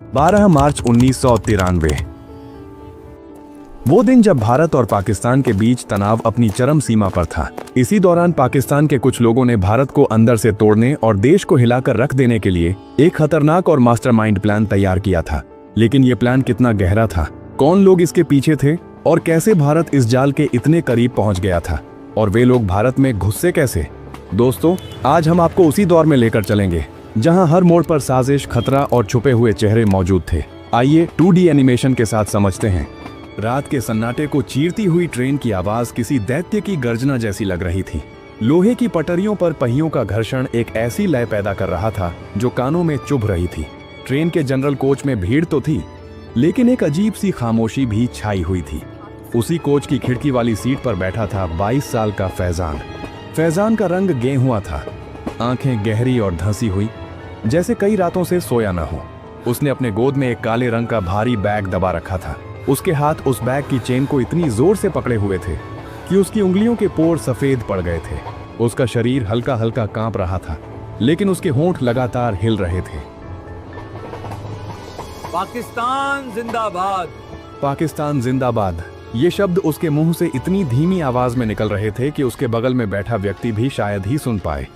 12 मार्च 1993। वो दिन जब भारत और पाकिस्तान के बीच तनाव अपनी चरम सीमा पर था। इसी दौरान पाकिस्तान के कुछ लोगों ने भारत को अंदर से तोड़ने और देश को हिलाकर रख देने के लिए एक खतरनाक और मास्टरमाइंड प्लान तैयार किया था। लेकिन ये प्लान कितना गहरा था, कौन लोग इसके पीछे थे और कैसे भारत इस जाल के इतने करीब पहुंच गया था, और वे लोग भारत में घुसे कैसे? दोस्तों, आज हम आपको उसी दौर में लेकर चलेंगे जहां हर मोड़ पर साजिश, खतरा और छुपे हुए चेहरे मौजूद थे। आइए 2D एनिमेशन के साथ समझते हैं। रात के सन्नाटे को चीरती हुई ट्रेन की आवाज किसी दैत्य की गर्जना जैसी लग रही थी। लोहे की पटरियों पर पहियों का घर्षण एक ऐसी लय पैदा कर रहा था जो कानों में चुभ रही थी। ट्रेन के जनरल कोच में भीड़ तो थी, लेकिन एक अजीब सी खामोशी भी छाई हुई थी। उसी कोच की खिड़की वाली सीट पर बैठा था 22 साल का फैजान। फैजान का रंग गेहुआ था, आंखें गहरी और धंसी हुई, जैसे कई रातों से सोया न हो। उसने अपने गोद में एक काले रंग का भारी बैग दबा रखा था। उसके हाथ उस बैग की चेन को इतनी जोर से पकड़े हुए थे कि उसकी उंगलियों के पोर सफेद पड़ गए थे। उसका शरीर हल्का हल्का कांप रहा था, लेकिन उसके होंठ लगातार हिल रहे थे। पाकिस्तान जिंदाबाद, पाकिस्तान जिंदाबाद, ये शब्द उसके मुंह से इतनी धीमी आवाज में निकल रहे थे कि उसके बगल में बैठा व्यक्ति भी शायद ही सुन पाए।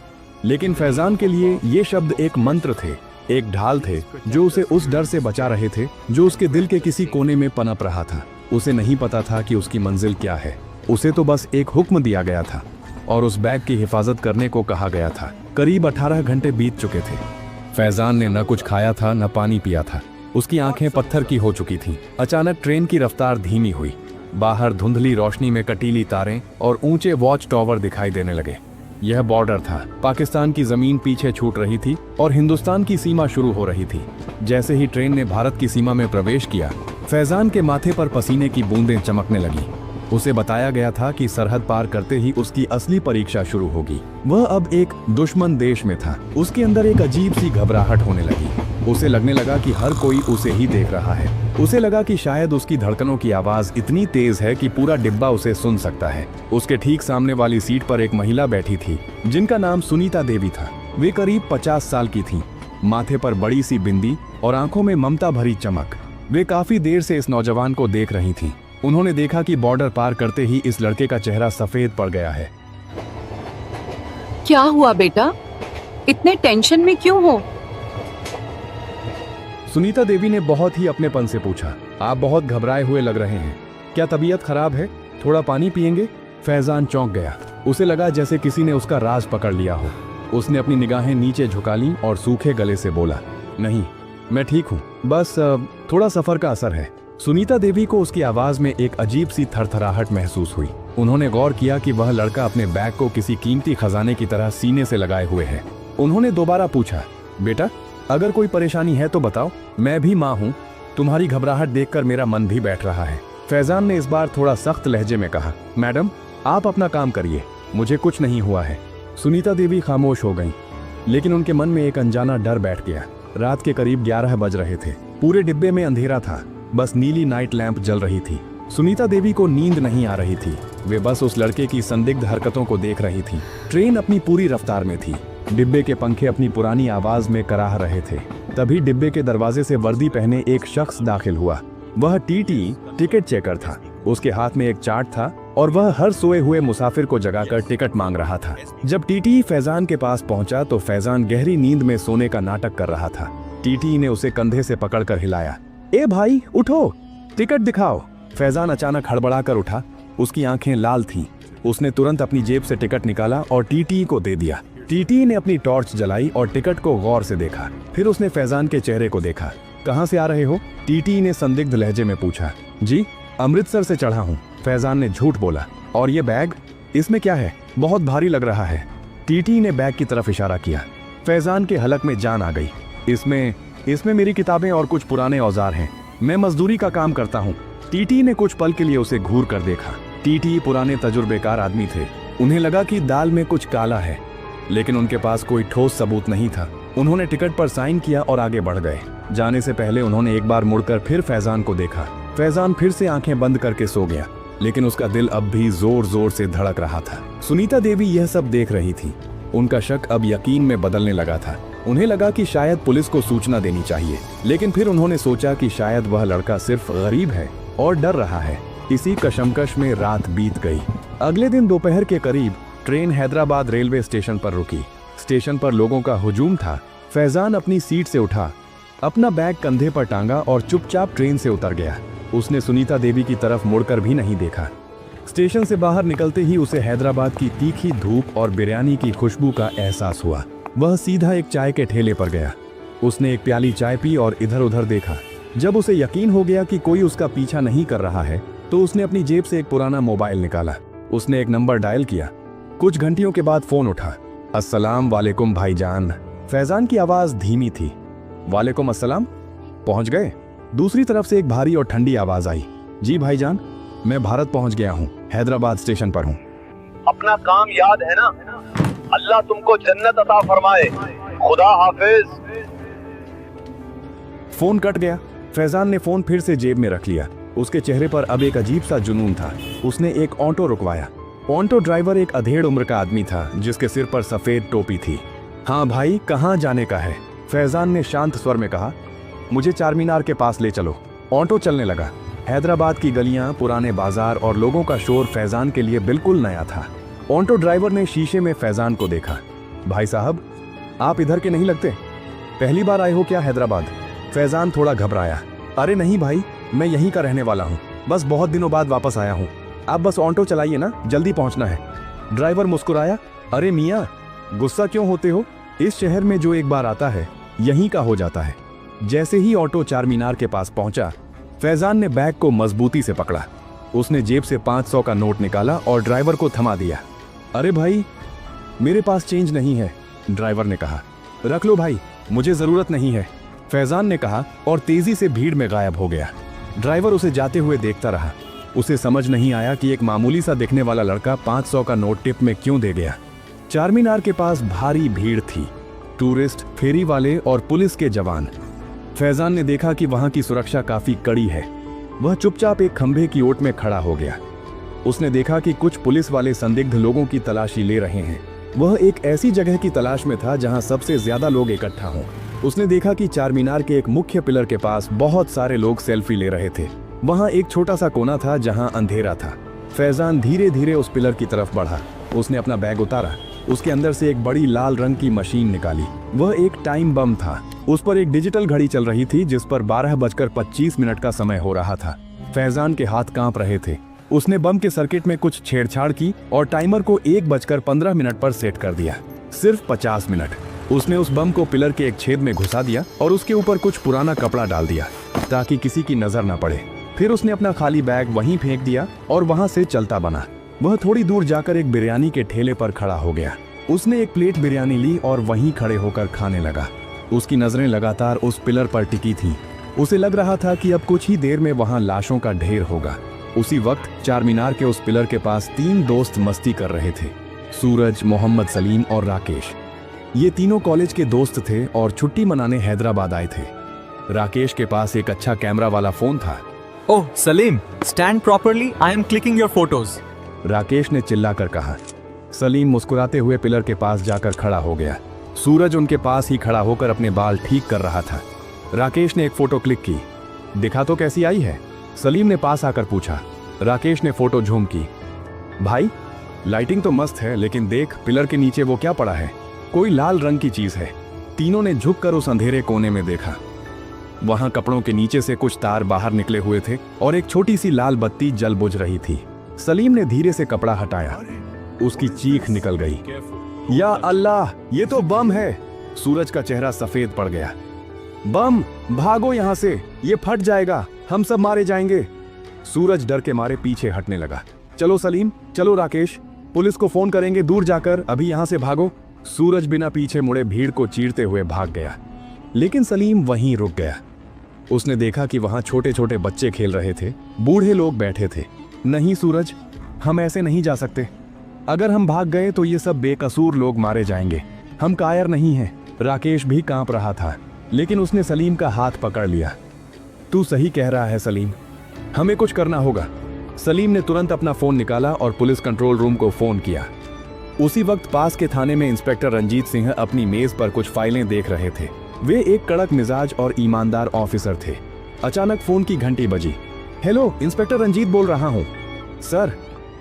लेकिन फैजान के लिए ये शब्द एक मंत्र थे, एक ढाल थे जो उसे उस डर से बचा रहे थे जो उसके दिल के किसी कोने में पनप रहा था। उसे नहीं पता था कि उसकी मंजिल क्या है। उसे तो बस एक हुक्म दिया गया था और उस बैग की हिफाजत करने को कहा गया था। करीब 18 घंटे बीत चुके थे। फैजान ने न कुछ खाया था, न पानी पिया था। उसकी आंखें पत्थर की हो चुकी थीं। अचानक ट्रेन की रफ्तार धीमी हुई। बाहर धुंधली रोशनी में कटीली तारें और ऊंचे वॉच टावर दिखाई देने लगे। यह बॉर्डर था। पाकिस्तान की जमीन पीछे छूट रही थी और हिंदुस्तान की सीमा शुरू हो रही थी। जैसे ही ट्रेन ने भारत की सीमा में प्रवेश किया, फैजान के माथे पर पसीने की बूंदें चमकने लगी। उसे बताया गया था कि सरहद पार करते ही उसकी असली परीक्षा शुरू होगी। वह अब एक दुश्मन देश में था। उसके अंदर एक अजीब सी घबराहट होने लगी। उसे लगने लगा कि हर कोई उसे ही देख रहा है। उसे लगा कि शायद उसकी धड़कनों की आवाज इतनी तेज है कि पूरा डिब्बा उसे सुन सकता है। उसके ठीक सामने वाली सीट पर एक महिला बैठी थी जिनका नाम सुनीता देवी था। वे करीब 50 साल की थीं। माथे पर बड़ी सी बिंदी और आंखों में ममता भरी चमक। वे काफी देर से इस नौजवान को देख रही थीं। उन्होंने देखा कि बॉर्डर पार करते ही इस लड़के का चेहरा सफेद पड़ गया है। क्या हुआ बेटा, इतने टेंशन में क्यों हो? सुनीता देवी ने बहुत ही अपनेपन से पूछा। आप बहुत घबराए हुए लग रहे हैं, क्या तबीयत खराब है? थोड़ा पानी पिएंगे? फैजान चौंक गया। उसे लगा जैसे किसी ने उसका राज पकड़ लिया हो। उसने अपनी निगाहें नीचे झुका लीं और सूखे गले से बोला, नहीं, मैं ठीक हूँ, बस थोड़ा सफर का असर है। सुनीता देवी को उसकी आवाज में एक अजीब सी थरथराहट महसूस हुई। उन्होंने गौर किया कि वह लड़का अपने बैग को किसी कीमती खजाने की तरह सीने से लगाए हुए है। उन्होंने दोबारा पूछा, बेटा, अगर कोई परेशानी है तो बताओ, मैं भी माँ हूँ। तुम्हारी घबराहट देखकर मेरा मन भी बैठ रहा है। फैजान ने इस बार थोड़ा सख्त लहजे में कहा, मैडम, आप अपना काम करिए, मुझे कुछ नहीं हुआ है। सुनीता देवी खामोश हो गईं, लेकिन उनके मन में एक अनजाना डर बैठ गया। रात के करीब 11 बज रहे थे। पूरे डिब्बे में अंधेरा था, बस नीली नाइट लैंप जल रही थी। सुनीता देवी को नींद नहीं आ रही थी। वे बस उस लड़के की संदिग्ध हरकतों को देख रही थी। ट्रेन अपनी पूरी रफ्तार में थी। डिब्बे के पंखे अपनी पुरानी आवाज में कराह रहे थे। तभी डिब्बे के दरवाजे से वर्दी पहने एक शख्स दाखिल हुआ। वह टीटी टिकट चेकर था। उसके हाथ में एक चार्ट था और वह हर सोए हुए मुसाफिर को जगाकर टिकट मांग रहा था। जब टीटी फैजान के पास पहुंचा तो फैजान गहरी नींद में सोने का नाटक कर रहा था। टीटी ने उसे कंधे से पकड़कर हिलाया। ए भाई, उठो, टिकट दिखाओ। फैजान अचानक हड़बड़ाकर उठा। उसकी आंखें लाल थीं। उसने तुरंत अपनी जेब से टिकट निकाला और टीटी को दे दिया। टीटी ने अपनी टॉर्च जलाई और टिकट को गौर से देखा। फिर उसने फैजान के चेहरे को देखा। कहाँ से आ रहे हो? टीटी ने संदिग्ध लहजे में पूछा। जी, अमृतसर से चढ़ा हूँ। फैजान ने झूठ बोला। और ये बैग, इसमें क्या है? बहुत भारी लग रहा है। टीटी ने बैग की तरफ इशारा किया। फैजान के हलक में जान आ गई। इसमें मेरी किताबें और कुछ पुराने औजार हैं। मैं मजदूरी का काम करता हूँ। टीटी ने कुछ पल के लिए उसे घूर कर देखा। टीटी पुराने तजुर्बेकार आदमी थे। उन्हें लगा कि दाल में कुछ काला है, लेकिन उनके पास कोई ठोस सबूत नहीं था। उन्होंने टिकट पर साइन किया और आगे बढ़ गए। जाने से पहले उन्होंने एक बार मुड़कर फिर फैजान को देखा। फैजान फिर से आंखें बंद करके सो गया, लेकिन उसका दिल अब भी जोर जोर से धड़क रहा था। सुनीता देवी यह सब देख रही थी। उनका शक अब यकीन में बदलने लगा था। उन्हें लगा कि शायद पुलिस को सूचना देनी चाहिए, लेकिन फिर उन्होंने सोचा कि शायद वह लड़का सिर्फ गरीब है और डर रहा है। इसी कशमकश में रात बीत गई। अगले दिन दोपहर के करीब ट्रेन हैदराबाद रेलवे स्टेशन पर रुकी। स्टेशन पर लोगों का हुजूम था। फैजान अपनी सीट से उठा, अपना बैग कंधे पर टांगा और चुपचाप ट्रेन से उतर गया। उसने सुनीता देवी की तरफ मुड़कर भी नहीं देखा। स्टेशन से बाहर निकलते ही उसे हैदराबाद की तीखी धूप और बिरयानी की खुशबू का एहसास हुआ। वह सीधा एक चाय के ठेले पर गया। उसने एक प्याली चाय पी और इधर उधर देखा। जब उसे यकीन हो गया कि कोई उसका पीछा नहीं कर रहा है, तो उसने अपनी जेब से एक पुराना मोबाइल निकाला। उसने एक नंबर डायल किया। कुछ घंटियों के बाद फोन उठा। अस्सलाम वालेकुम भाईजान। फैजान की आवाज धीमी थी। वालेकुम अस्सलाम। पहुंच गए? दूसरी तरफ से एक भारी और ठंडी आवाज आई। जी भाईजान, मैं भारत पहुंच गया हूं, हैदराबाद स्टेशन पर हूं। अपना काम याद है ना? अल्लाह तुमको जन्नत अता फरमाए। खुदा हाफिज। फोन कट गया। फैजान ने फोन फिर से जेब में रख लिया। उसके चेहरे पर अब एक अजीब सा जुनून था। उसने एक ऑटो रुकवाया। ऑटो ड्राइवर एक अधेड़ उम्र का आदमी था, जिसके सिर पर सफेद टोपी थी। हाँ भाई, कहाँ जाने का है? फैजान ने शांत स्वर में कहा। मुझे चार मीनार के पास ले चलो। ऑटो चलने लगा। हैदराबाद की गलियां, पुराने बाजार और लोगों का शोर फैजान के लिए बिल्कुल नया था। ऑटो ड्राइवर ने शीशे में फैजान को देखा। भाई साहब, आप इधर के नहीं लगते। पहली बार आए हो क्या हैदराबाद? फैजान थोड़ा घबराया। अरे नहीं भाई, मैं यहीं का रहने वाला हूँ, बस बहुत दिनों बाद वापस आया हूँ। आप बस ऑटो चलाइए ना, जल्दी पहुँचना है। ड्राइवर मुस्कुराया। अरे मियाँ, गुस्सा क्यों होते हो? इस शहर में जो एक बार आता है, यहीं का हो जाता है। जैसे ही ऑटो चार मीनार के पास पहुंचा, फैजान ने बैग को मजबूती से पकड़ा। उसने जेब से 500 का नोट निकाला और ड्राइवर को थमा दिया। अरे भाई, मेरे पास चेंज नहीं है, ड्राइवर ने कहा। रख लो भाई, मुझे जरूरत नहीं है, फैजान ने कहा और तेजी से भीड़ में गायब हो गया। ड्राइवर उसे जाते हुए देखता रहा। उसे समझ नहीं आया कि एक मामूली सा दिखने वाला लड़का 500 का नोट टिप में क्यों दे गया। चार मीनार के पास भारी भीड़ थी। टूरिस्ट, फेरी वाले और पुलिस के जवान। फैजान ने देखा कि वहां की सुरक्षा काफी कड़ी है। वह चुपचाप एक खंभे की ओट में खड़ा हो गया। उसने देखा कि कुछ पुलिस वाले संदिग्ध लोगों की तलाशी ले रहे हैं। वह एक ऐसी जगह की तलाश में था जहां सबसे ज्यादा लोग इकट्ठा हों। उसने देखा कि चार मीनार के एक मुख्य पिलर के पास बहुत सारे लोग सेल्फी ले रहे थे। वहां एक छोटा सा कोना था जहां अंधेरा था। फैजान धीरे धीरे उस पिलर की तरफ बढ़ा। उसने अपना बैग उतारा। उसके अंदर से एक बड़ी लाल रंग की मशीन निकाली। वह एक टाइम बम था। उस पर एक डिजिटल घड़ी चल रही थी जिस पर 12:25 का समय हो रहा था। फैजान के हाथ कांप रहे थे। उसने बम के सर्किट में कुछ छेड़छाड़ की और टाइमर को 1:15 पर सेट कर दिया। सिर्फ 50 मिनट। उसने उस बम को पिलर के एक छेद में घुसा दिया और उसके ऊपर कुछ पुराना कपड़ा डाल दिया ताकि किसी की नजर न पड़े। फिर उसने अपना खाली बैग वहीं फेंक दिया और वहां से चलता बना। वह थोड़ी दूर जाकर एक बिरयानी के ठेले पर खड़ा हो गया। उसने एक प्लेट बिरयानी ली और वहीं खड़े होकर खाने लगा। उसकी नजरें लगातार उस पिलर पर टिकी थीं। उसे लग रहा था कि अब कुछ ही देर में वहां लाशों का ढेर होगा। उसी वक्त चार मीनार के उस पिलर के पास 3 दोस्त मस्ती कर रहे थे। सूरज, मोहम्मद सलीम और राकेश। ये तीनों कॉलेज के दोस्त थे और छुट्टी मनाने हैदराबाद आए थे। राकेश के पास एक अच्छा कैमरा वाला फोन था। Oh Salim, stand properly, I am clicking your photos. Rakesh ने चिल्लाकर कहा। सलीम मुस्कुराते हुए पिलर के पास जाकर खड़ा हो गया। सूरज उनके पास ही खड़ा होकर अपने बाल ठीक कर रहा था। राकेश ने एक फोटो क्लिक की। दिखा तो कैसी आई है? सलीम ने पास आकर पूछा। राकेश ने फोटो झूम की। भाई, लाइटिंग तो मस्त है, लेकिन देख पिलर के नीचे वो क्या पड़ा है? कोई लाल रंग की चीज है। तीनों ने झुककर उस अंधेरे कोने में देखा। वहां कपड़ों के नीचे से कुछ तार बाहर निकले हुए थे और एक छोटी सी लाल बत्ती जल बुझ रही थी। सलीम ने धीरे से कपड़ा हटाया। उसकी चीख निकल गई। या अल्लाह, ये तो बम है। सूरज का चेहरा सफेद पड़ गया। बम, भागो यहां से, ये फट जाएगा, हम सब मारे जाएंगे। सूरज डर के मारे पीछे हटने लगा। चलो सलीम, चलो राकेश, पुलिस को फोन करेंगे दूर जाकर, अभी यहां से भागो। सूरज बिना पीछे मुड़े भीड़ को चीरते हुए भाग गया। लेकिन सलीम वहीं रुक गया। उसने देखा कि वहां छोटे छोटे बच्चे खेल रहे थे, बूढ़े लोग बैठे थे। नहीं सूरज, हम ऐसे नहीं जा सकते। अगर हम भाग गए तो ये सब बेकसूर लोग मारे जाएंगे। हम कायर नहीं हैं। राकेश भी कांप रहा था, लेकिन उसने सलीम का हाथ पकड़ लिया। तू सही कह रहा है सलीम, हमें कुछ करना होगा। सलीम ने तुरंत अपना फोन निकाला और पुलिस कंट्रोल रूम को फोन किया। उसी वक्त पास के थाने में इंस्पेक्टर रंजीत सिंह अपनी मेज पर कुछ फाइलें देख रहे थे। वे एक कड़क मिजाज और ईमानदार ऑफिसर थे। अचानक फोन की घंटी बजी। हेलो, इंस्पेक्टर रंजीत बोल रहा हूँ। सर,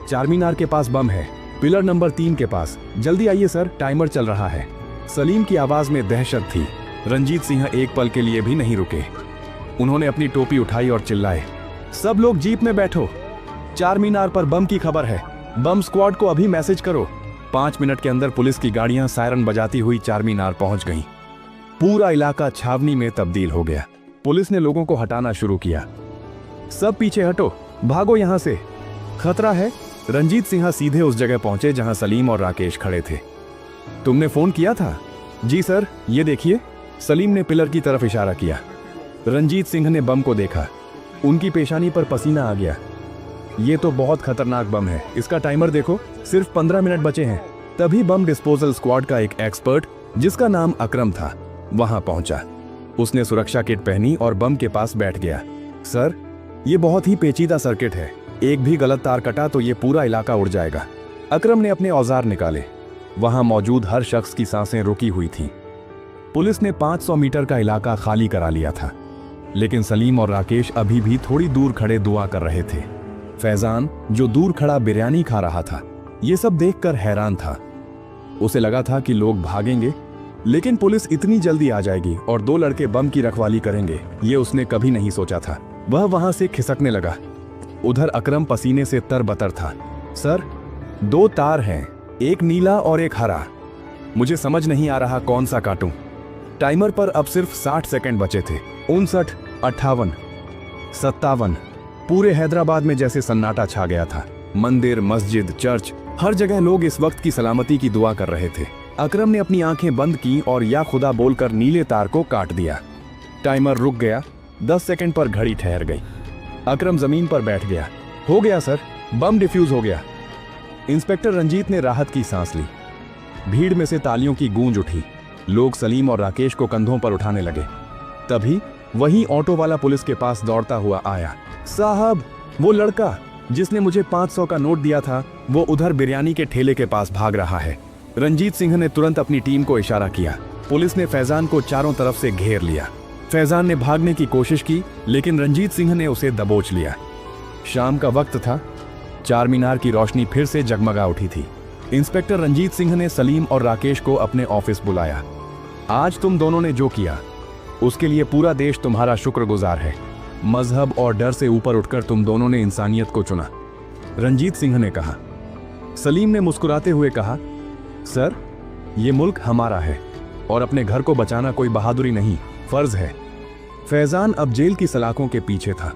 चारमीनार के पास बम है, पिलर नंबर 3 के पास। जल्दी आइए सर, टाइमर चल रहा है। सलीम की आवाज में दहशत थी। रंजीत सिंह एक पल के लिए भी नहीं रुके। उन्होंने अपनी टोपी उठाई और चिल्लाए, सब लोग जीप में बैठो, चारमीनार पर बम की खबर है। बम स्क्वाड को अभी मैसेज करो। 5 मिनट के अंदर पुलिस की गाड़ियां सायरन बजाती हुई चारमीनार पहुंच गईं। पूरा इलाका छावनी में तब्दील हो गया। पुलिस ने लोगों को हटाना शुरू किया। सब पीछे हटो, भागो यहां से, खतरा है। रंजीत सिंह सीधे उस जगह पहुंचे जहां सलीम और राकेश खड़े थे। तुमने फोन किया था? जी सर, ये देखिए। सलीम ने पिलर की तरफ इशारा किया। रंजीत सिंह ने बम को देखा। उनकी पेशानी पर पसीना आ गया। ये तो बहुत खतरनाक बम है, इसका टाइमर देखो, सिर्फ 15 मिनट बचे हैं। तभी बम डिस्पोजल स्क्वाड का एक एक्सपर्ट, जिसका नाम अकरम था, वहां पहुंचा। उसने सुरक्षा किट पहनी और बम के पास बैठ गया। सर, ये बहुत ही पेचीदा सर्किट है, एक भी गलत तार कटा तो ये पूरा इलाका उड़ जाएगा। अकरम ने अपने औजार निकाले। वहां मौजूद हर शख्स की सांसें रुकी हुई थीं। पुलिस ने 500 मीटर का इलाका खाली करा लिया था, लेकिन सलीम और राकेश अभी भी थोड़ी दूर खड़े दुआ कर रहे थे। फैजान, जो दूर खड़ा बिरयानी खा रहा था, ये सब देखकर हैरान था। उसे लगा था कि लोग भागेंगे, लेकिन पुलिस इतनी जल्दी आ जाएगी और 2 लड़के बम की रखवाली करेंगे, ये उसने कभी नहीं सोचा था। वह वहां से खिसकने लगा। उधर अकरम पसीने से तरबतर था। सर, 2 तार हैं, एक नीला और एक हरा। मुझे समझ नहीं आ रहा कौन सा काटूं। टाइमर पर अब सिर्फ 60 सेकंड बचे थे। 59, 58, 57। पूरे हैदराबाद में जैसे सन्नाटा छा गया था। मंदिर, मस्जिद, चर्च, हर जगह लोग इस वक्त की सलामती की दुआ कर रहे थे। अकरम ने अपनी आंखें बंद की और या खुदा बोलकर नीले तार को काट दिया। टाइमर रुक गया। 10 सेकंड पर घड़ी ठहर गई। अकरम जमीन पर बैठ गया। हो गया सर, बम डिफ्यूज हो गया। इंस्पेक्टर रंजीत ने राहत की सांस ली। भीड़ में से तालियों की गूंज उठी। लोग सलीम और राकेश को कंधों पर उठाने लगे। तभी वही ऑटो वाला पुलिस के पास दौड़ता हुआ आया। साहब, वो लड़का जिसने मुझे 500 का नोट दिया था, वो उधर बिरयानी के ठेले के पास भाग रहा है। रंजीत सिंह ने तुरंत अपनी टीम को इशारा किया। पुलिस ने फैजान को चारों तरफ से घेर लिया। फैजान ने भागने की कोशिश की, लेकिन रंजीत सिंह ने उसे दबोच लिया। शाम का वक्त था। चारमीनार की रोशनी फिर से जगमगा उठी थी। इंस्पेक्टर रंजीत सिंह ने सलीम और राकेश को अपने ऑफिस बुलाया। आज तुम दोनों ने जो किया, उसके लिए पूरा देश तुम्हारा शुक्रगुजार है। मजहब और डर से ऊपर उठकर तुम दोनों ने इंसानियत को चुना, रंजीत सिंह ने कहा। सलीम ने मुस्कुराते हुए कहा, सर, ये मुल्क हमारा है और अपने घर को बचाना कोई बहादुरी नहीं, फर्ज है। फैजान अब जेल की सलाखों के पीछे था।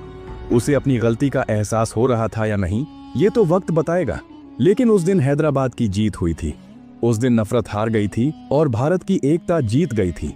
उसे अपनी गलती का एहसास हो रहा था या नहीं, ये तो वक्त बताएगा। लेकिन उस दिन हैदराबाद की जीत हुई थी। उस दिन नफरत हार गई थी और भारत की एकता जीत गई थी।